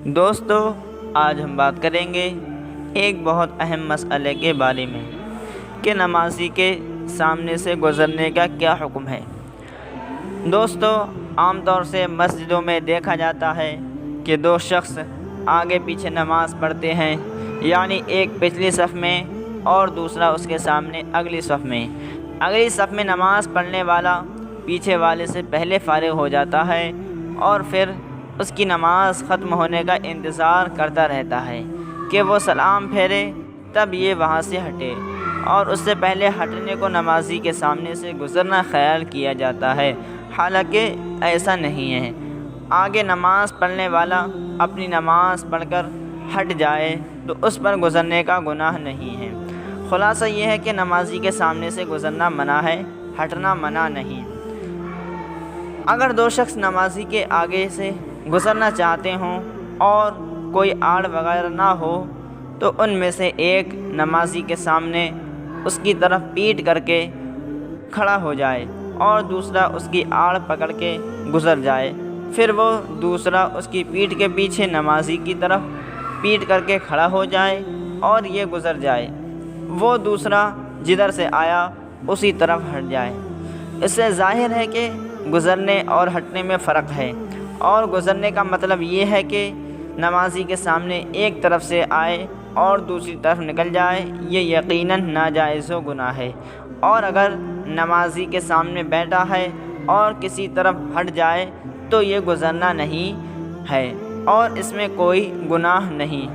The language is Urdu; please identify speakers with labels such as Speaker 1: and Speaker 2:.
Speaker 1: دوستو، آج ہم بات کریں گے ایک بہت اہم مسئلے کے بارے میں کہ نمازی کے سامنے سے گزرنے کا کیا حکم ہے۔ دوستو، عام طور سے مسجدوں میں دیکھا جاتا ہے کہ دو شخص آگے پیچھے نماز پڑھتے ہیں، یعنی ایک پچھلی صف میں اور دوسرا اس کے سامنے اگلی صف میں۔ اگلی صف میں نماز پڑھنے والا پیچھے والے سے پہلے فارغ ہو جاتا ہے اور پھر اس کی نماز ختم ہونے کا انتظار کرتا رہتا ہے کہ وہ سلام پھیرے، تب یہ وہاں سے ہٹے، اور اس سے پہلے ہٹنے کو نمازی کے سامنے سے گزرنا خیال کیا جاتا ہے، حالانکہ ایسا نہیں ہے۔ آگے نماز پڑھنے والا اپنی نماز پڑھ کر ہٹ جائے تو اس پر گزرنے کا گناہ نہیں ہے۔ خلاصہ یہ ہے کہ نمازی کے سامنے سے گزرنا منع ہے، ہٹنا منع نہیں۔ اگر دو شخص نمازی کے آگے سے گزرنا چاہتے ہوں اور کوئی آڑ وغیرہ نہ ہو تو ان میں سے ایک نمازی کے سامنے اس کی طرف پیٹھ کر کے کھڑا ہو جائے اور دوسرا اس کی آڑ پکڑ کے گزر جائے، پھر وہ دوسرا اس کی پیٹھ کے پیچھے نمازی کی طرف پیٹھ کر کے کھڑا ہو جائے اور یہ گزر جائے، وہ دوسرا جدھر سے آیا اسی طرف ہٹ جائے۔ اس سے ظاہر ہے کہ گزرنے اور ہٹنے میں فرق ہے، اور گزرنے کا مطلب یہ ہے کہ نمازی کے سامنے ایک طرف سے آئے اور دوسری طرف نکل جائے، یہ یقیناً ناجائز و گناہ ہے۔ اور اگر نمازی کے سامنے بیٹھا ہے اور کسی طرف ہٹ جائے تو یہ گزرنا نہیں ہے اور اس میں کوئی گناہ نہیں۔